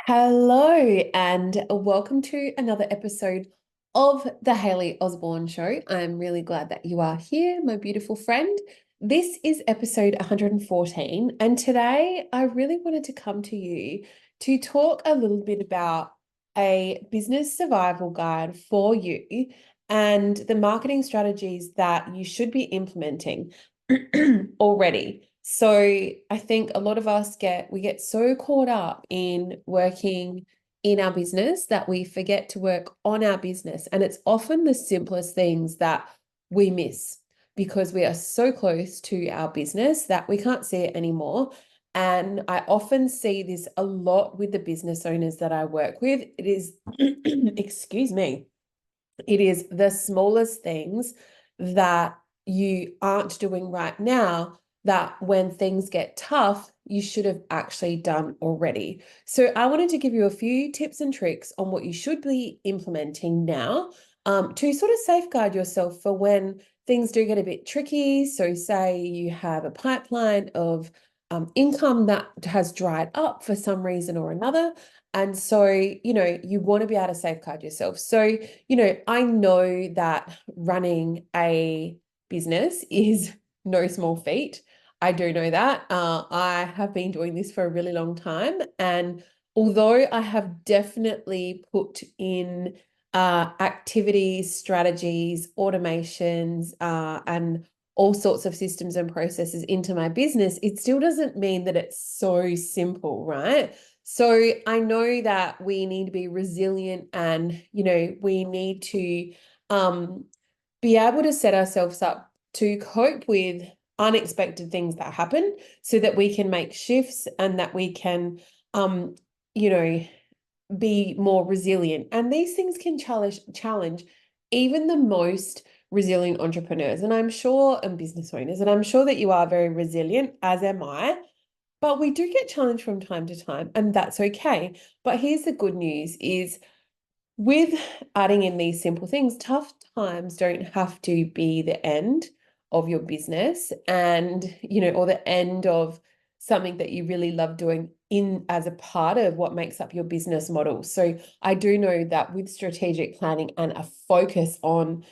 Hello, and welcome to another episode of the Hayley Osborne Show. I'm really glad that you are here, my beautiful friend. This is episode 114, and today I really wanted to come to you to talk a little bit about a business survival guide for you and the marketing strategies that you should be implementing already. So I think a lot of us get so caught up in working in our business that we forget to work on our business. And it's often the simplest things that we miss because we are so close to our business that we can't see it anymore. And I often see this a lot with the business owners that I work with. It is, excuse me, it is the smallest things that you aren't doing right now that when things get tough, you should have actually done already. So I wanted to give you a few tips and tricks on what you should be implementing now to sort of safeguard yourself for when things do get a bit tricky. So say you have a pipeline of income that has dried up for some reason or another. And so, you want to be able to safeguard yourself. So, I know that running a business is no small feat. I do know that. I have been doing this for a really long time. And although I have definitely put in activities, strategies, automations, and all sorts of systems and processes into my business, it still doesn't mean that it's so simple, right? So I know that we need to be resilient and, we need to be able to set ourselves up to cope with unexpected things that happen so that we can make shifts and that we can, you know, be more resilient. And these things can challenge even the most resilient entrepreneurs. And I'm sure, and business owners, and I'm sure that you are very resilient, as am I. But we do get challenged from time to time, and that's okay. But here's the good news is with adding in these simple things, tough times don't have to be the end of your business and, or the end of something that you really love doing in as a part of what makes up your business model. So I do know that with strategic planning and a focus on,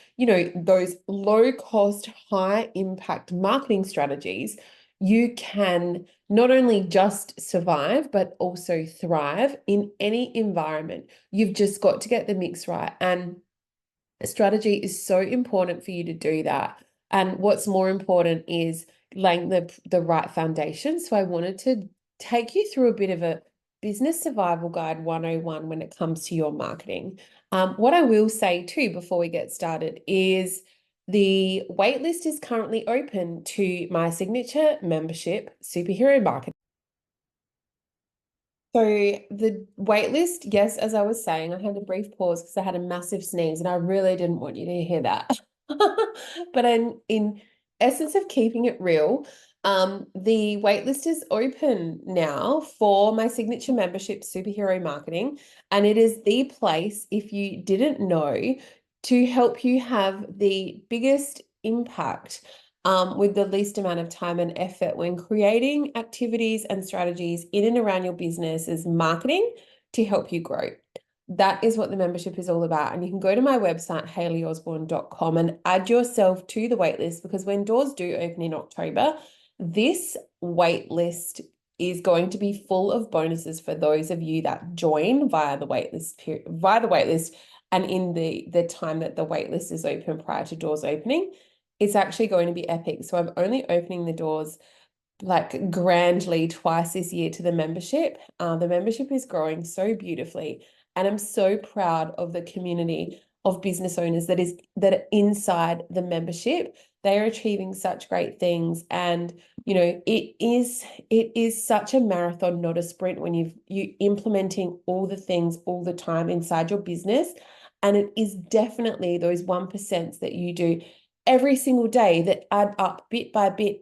those low cost, high impact marketing strategies, you can not only just survive, but also thrive in any environment. You've just got to get the mix right. And a strategy is so important for you to do that. And what's more important is laying the right foundation. So I wanted to take you through a bit of a business survival guide 101 when it comes to your marketing. What I will say too before we get started is the waitlist is currently open to my signature membership, Superhero Marketing. So the waitlist, yes, as I was saying, I had a brief pause because I had a massive sneeze and I really didn't want you to hear that. But in essence of keeping it real, the waitlist is open now for my signature membership, Superhero Marketing, and it is the place, if you didn't know, to help you have the biggest impact with the least amount of time and effort when creating activities and strategies in and around your business's marketing to help you grow. That is what the membership is all about. And you can go to my website, hayleyosborne.com, and add yourself to the waitlist because when doors do open in October, this waitlist is going to be full of bonuses for those of you that join via the waitlist and in the time that the waitlist is open prior to doors opening. It's actually going to be epic. So I'm only opening the doors like grandly twice this year to the membership. The membership is growing so beautifully, and I'm so proud of the community of business owners that are inside the membership. They are achieving such great things, and it is such a marathon, not a sprint. When you implementing all the things all the time inside your business, and it is definitely those 1% that you do every single day that add up bit by bit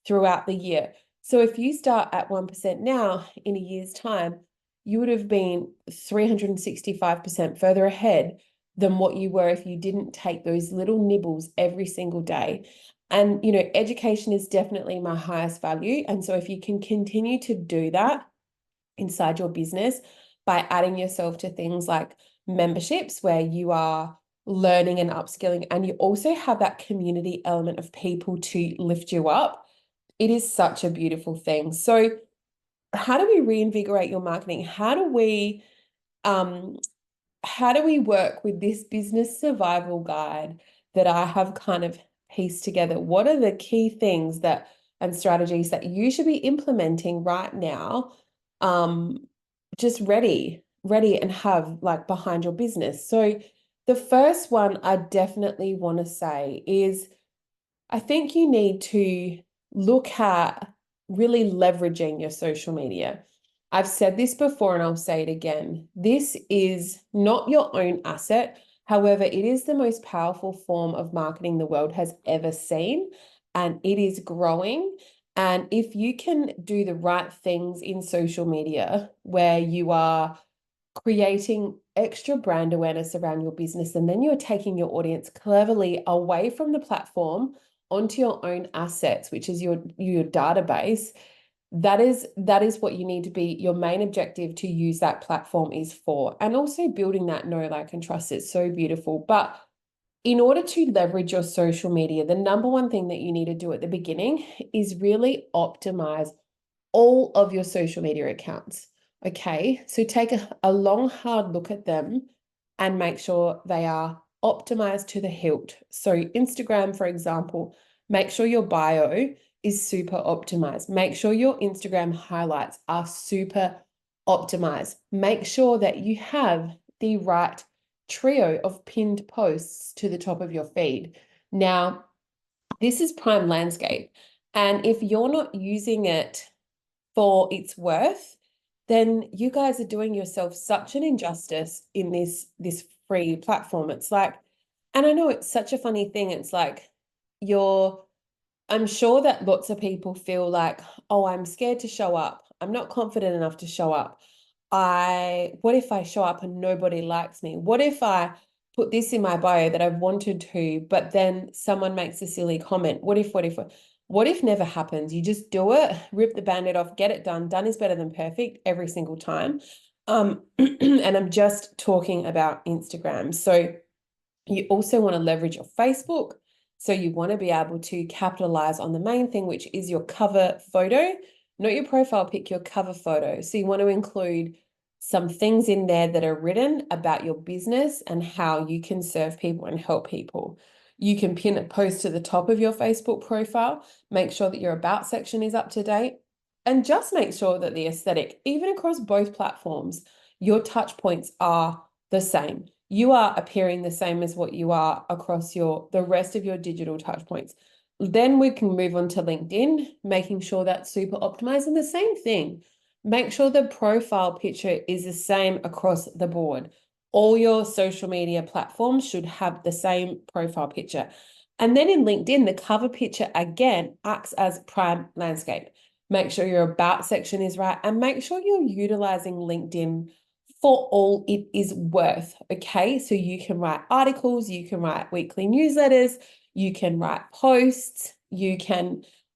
throughout the year. So if you start at 1% now, in a year's time, you would have been 365% further ahead than what you were if you didn't take those little nibbles every single day. And, education is definitely my highest value. And so if you can continue to do that inside your business, by adding yourself to things like memberships where you are learning and upskilling, and you also have that community element of people to lift you up. It is such a beautiful thing. So how do we reinvigorate your marketing? Um, how do we work with this business survival guide that I have kind of pieced together? What are the key things that and strategies that you should be implementing right now, just ready and have like behind your business? So the first one I definitely want to say is I think you need to look at really leveraging your social media. I've said this before and I'll say it again. This is not your own asset. However, it is the most powerful form of marketing the world has ever seen, and it is growing. And if you can do the right things in social media where you are creating extra brand awareness around your business, and then you're taking your audience cleverly away from the platform onto your own assets, which is your database. That is what you need to be. Your main objective to use that platform is for, and also building that know, like, and trust is so beautiful. But in order to leverage your social media, the number one thing that you need to do at the beginning is really optimize all of your social media accounts. Okay, so take a long, hard look at them and make sure they are optimized to the hilt. So, Instagram, for example, make sure your bio is super optimized. Make sure your Instagram highlights are super optimized. Make sure that you have the right trio of pinned posts to the top of your feed. Now, this is prime landscape. And if you're not using it for its worth, then you guys are doing yourself such an injustice in this free platform. It's like, and I know it's such a funny thing. It's like I'm sure that lots of people feel like, oh, I'm scared to show up. I'm not confident enough to show up. What if I show up and nobody likes me? What if I put this in my bio that I've wanted to, but then someone makes a silly comment? What if never happens? You just do it, rip the band-aid off, get it done. Done is better than perfect every single time. And I'm just talking about Instagram. So you also want to leverage your Facebook. So you want to be able to capitalize on the main thing, which is your cover photo, not your profile pic, your cover photo. So you want to include some things in there that are written about your business and how you can serve people and help people. You can pin a post to the top of your Facebook profile, make sure that your about section is up to date, and just make sure that the aesthetic, even across both platforms, your touch points are the same. You are appearing the same as what you are across the rest of your digital touch points. Then we can move on to LinkedIn, making sure that's super optimized. And the same thing, make sure the profile picture is the same across the board. All your social media platforms should have the same profile picture. And then in LinkedIn, the cover picture again acts as prime landscape. Make sure your about section is right, and make sure you're utilizing LinkedIn for all it is worth. Okay, so you can write articles, you can write weekly newsletters, you can write posts,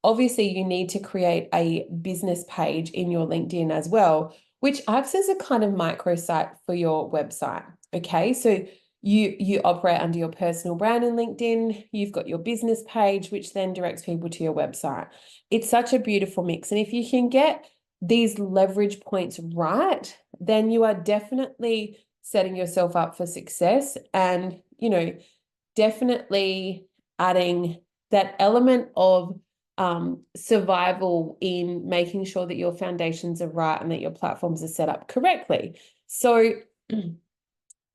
obviously you need to create a business page in your LinkedIn as well, which acts as a kind of microsite for your website. Okay, so you operate under your personal brand in LinkedIn, you've got your business page, which then directs people to your website. It's such a beautiful mix. And if you can get these leverage points right, then you are definitely setting yourself up for success, and, definitely adding that element of survival in making sure that your foundations are right and that your platforms are set up correctly. So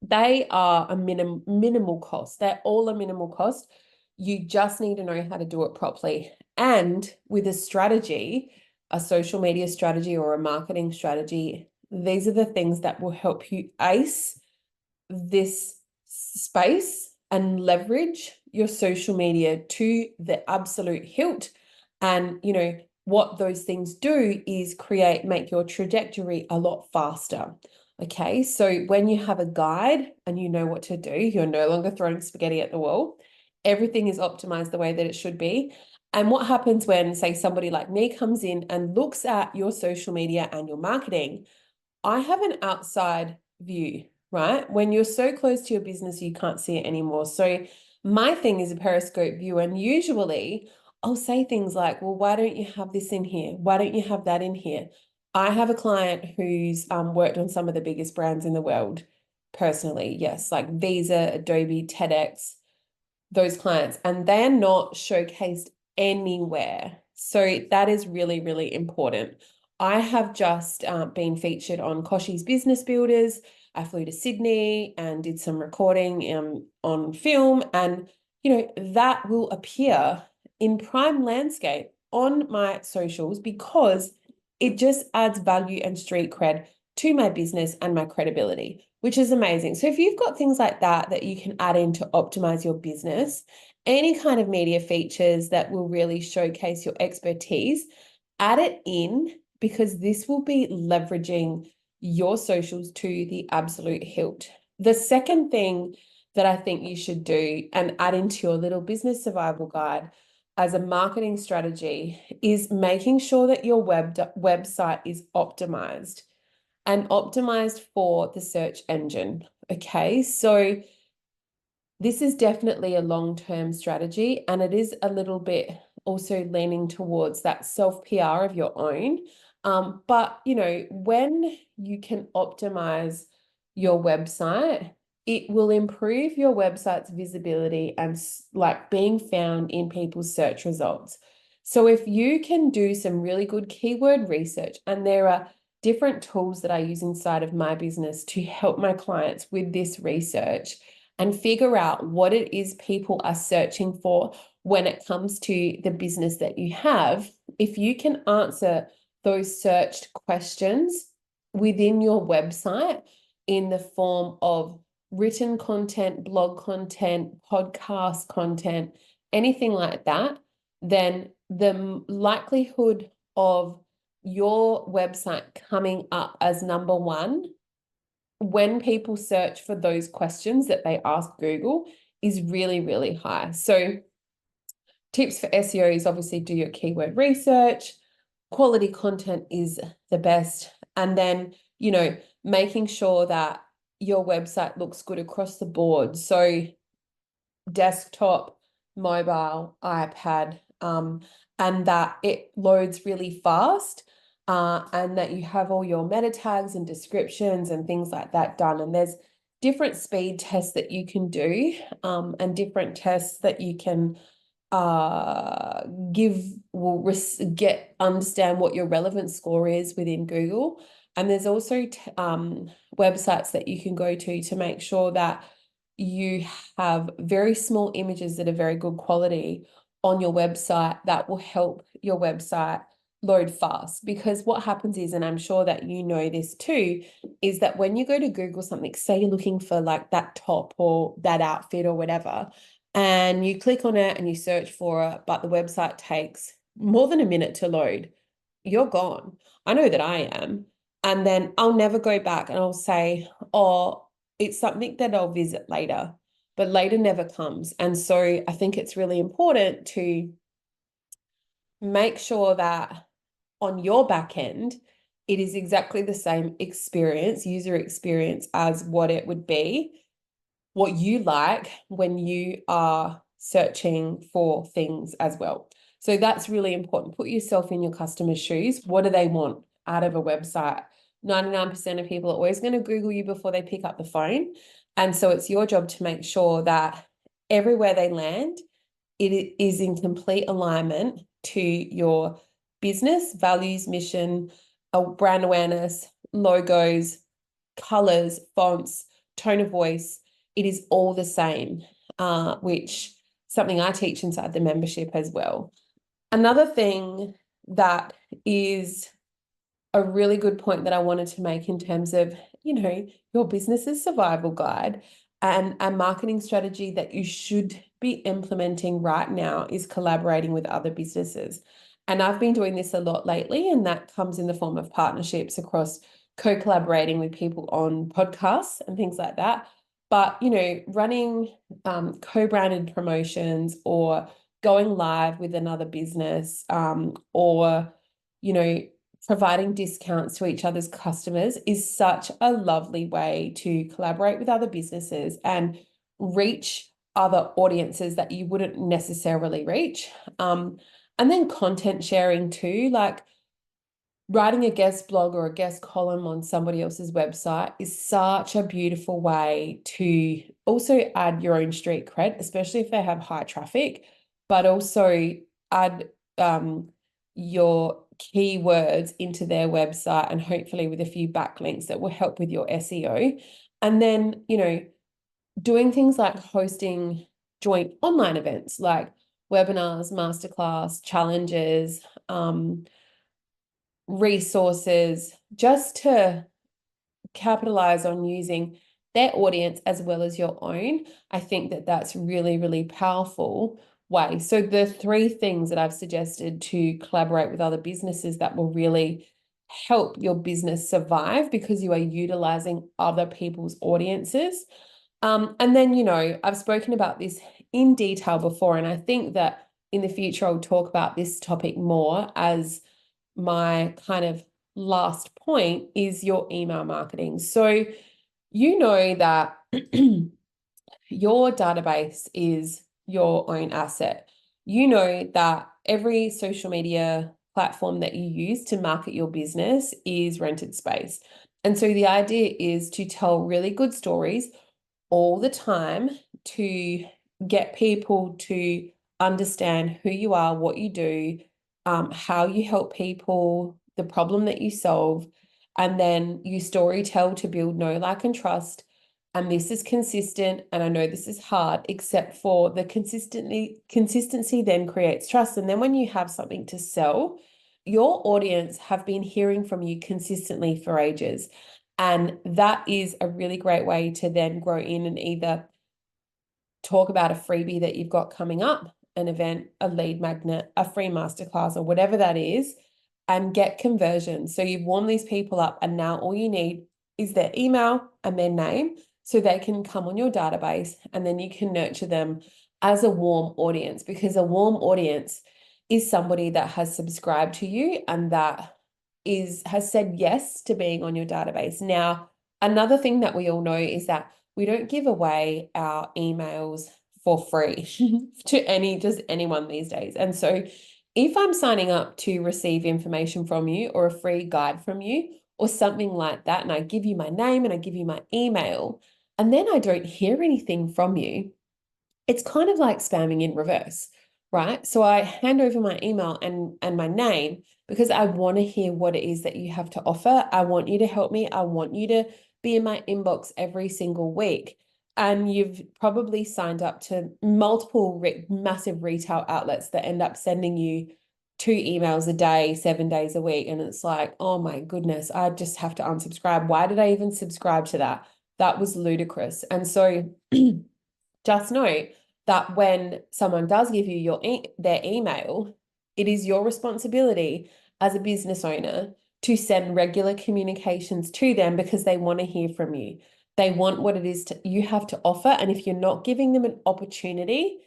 they are a minimal cost. They're all a minimal cost. You just need to know how to do it properly. And with a strategy, a social media strategy or a marketing strategy, these are the things that will help you ace this space and leverage your social media to the absolute hilt. And, what those things do is make your trajectory a lot faster. Okay, so when you have a guide and you know what to do, you're no longer throwing spaghetti at the wall. Everything is optimized the way that it should be. And what happens when, say, somebody like me comes in and looks at your social media and your marketing, I have an outside view, right? When you're so close to your business, you can't see it anymore. So my thing is a periscope view, and usually I'll say things like, well, why don't you have this in here? Why don't you have that in here? I have a client who's worked on some of the biggest brands in the world personally. Yes, like Visa, Adobe, TEDx, those clients, and they're not showcased anywhere. So that is really, really important. I have just been featured on Koshi's Business Builders. I flew to Sydney and did some recording on film, and that will appear in prime landscape on my socials because it just adds value and street cred to my business and my credibility, which is amazing. So if you've got things like that that you can add in to optimize your business, any kind of media features that will really showcase your expertise, add it in, because this will be leveraging your socials to the absolute hilt. The second thing that I think you should do and add into your little business survival guide as a marketing strategy is making sure that your website is optimized and optimized for the search engine. Okay, so this is definitely a long-term strategy, and it is a little bit also leaning towards that self-PR of your own. But when you can optimize your website, it will improve your website's visibility and like being found in people's search results. So if you can do some really good keyword research, and there are different tools that I use inside of my business to help my clients with this research and figure out what it is people are searching for when it comes to the business that you have. If you can answer those searched questions within your website in the form of written content, blog content, podcast content, anything like that, then the likelihood of your website coming up as number one when people search for those questions that they ask Google is really, really high. So tips for SEO is obviously do your keyword research. Quality content is the best. And then, making sure that your website looks good across the board. So desktop, mobile, iPad, and that it loads really fast, and that you have all your meta tags and descriptions and things like that done. And there's different speed tests that you can do, and different tests that you can understand what your relevance score is within Google. And there's also websites that you can go to make sure that you have very small images that are very good quality on your website that will help your website load fast. Because what happens is, and I'm sure that you know this too, is that when you go to Google something, say you're looking for like that top or that outfit or whatever, and you click on it and you search for it, but the website takes more than a minute to load, you're gone. I know that I am. And then I'll never go back and I'll say, oh, it's something that I'll visit later, but later never comes. And so I think it's really important to make sure that on your back end, it is exactly the same experience, user experience, as what it would be, what you like when you are searching for things as well. So that's really important. Put yourself in your customer's shoes. What do they want out of a website? 99% of people are always going to Google you before they pick up the phone. And so it's your job to make sure that everywhere they land, it is in complete alignment to your business, values, mission, brand awareness, logos, colors, fonts, tone of voice. It is all the same, which something I teach inside the membership as well. Another thing that is a really good point that I wanted to make in terms of, your business's survival guide and a marketing strategy that you should be implementing right now is collaborating with other businesses. And I've been doing this a lot lately, and that comes in the form of partnerships across co-collaborating with people on podcasts and things like that. But, running co-branded promotions or going live with another business, or, providing discounts to each other's customers is such a lovely way to collaborate with other businesses and reach other audiences that you wouldn't necessarily reach. And then content sharing too, like writing a guest blog or a guest column on somebody else's website is such a beautiful way to also add your own street cred, especially if they have high traffic, but also add your keywords into their website and hopefully with a few backlinks that will help with your SEO. And then, doing things like hosting joint online events like webinars, masterclass, challenges, resources, just to capitalize on using their audience as well as your own. I think that that's really, really powerful way. So the 3 things that I've suggested to collaborate with other businesses that will really help your business survive because you are utilizing other people's audiences. And then, I've spoken about this in detail before, and I think that in the future, I'll talk about this topic more as my kind of last point is your email marketing. So you know that your database is your own asset. You know that every social media platform that you use to market your business is rented space. And so the idea is to tell really good stories all the time to get people to understand who you are, what you do, how you help people, the problem that you solve, and then you story tell to build know, like, and trust. And this is consistent, and I know this is hard, except for the consistency then creates trust. And then when you have something to sell, your audience have been hearing from you consistently for ages. And that is a really great way to then grow in and either talk about a freebie that you've got coming up, an event, a lead magnet, a free masterclass, or whatever that is, and get conversions. So you've warmed these people up, and now all you need is their email and their name so they can come on your database, and then you can nurture them as a warm audience, because a warm audience is somebody that has subscribed to you and that has said yes to being on your database. Now, another thing that we all know is that we don't give away our emails for free to just anyone these days. And so if I'm signing up to receive information from you or a free guide from you or something like that, and I give you my name and I give you my email, and then I don't hear anything from you, it's kind of like spamming in reverse, right? So I hand over my email and my name because I want to hear what it is that you have to offer. I want you to help me. I want you to be in my inbox every single week. And you've probably signed up to multiple massive retail outlets that end up sending you 2 emails a day, 7 days a week. And it's like, oh my goodness, I just have to unsubscribe. Why did I even subscribe to that? That was ludicrous. And so just know that when someone does give you their email, it is your responsibility as a business owner to send regular communications to them because they want to hear from you. They want what it is you have to offer. And if you're not giving them an opportunity,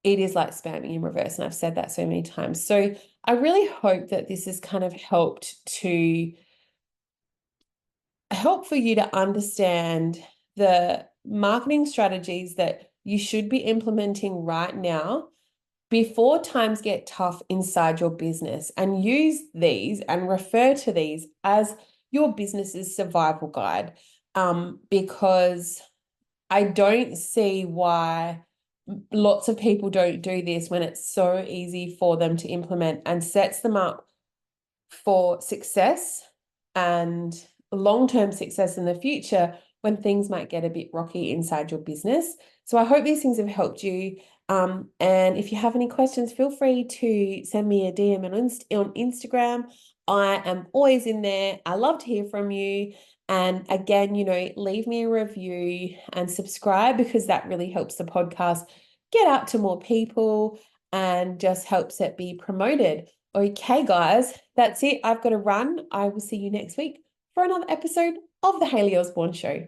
it is like spamming in reverse. And I've said that so many times. So I really hope that this has kind of helped for you to understand the marketing strategies that you should be implementing right now before times get tough inside your business, and use these and refer to these as your business's survival guide, because I don't see why lots of people don't do this when it's so easy for them to implement and sets them up for success and long-term success in the future when things might get a bit rocky inside your business. So I hope these things have helped you. And if you have any questions, feel free to send me a DM on Instagram. I am always in there. I love to hear from you. And again, leave me a review and subscribe because that really helps the podcast get out to more people and just helps it be promoted. Okay, guys, that's it. I've got to run. I will see you next week for another episode of the Hayley Osborne Show.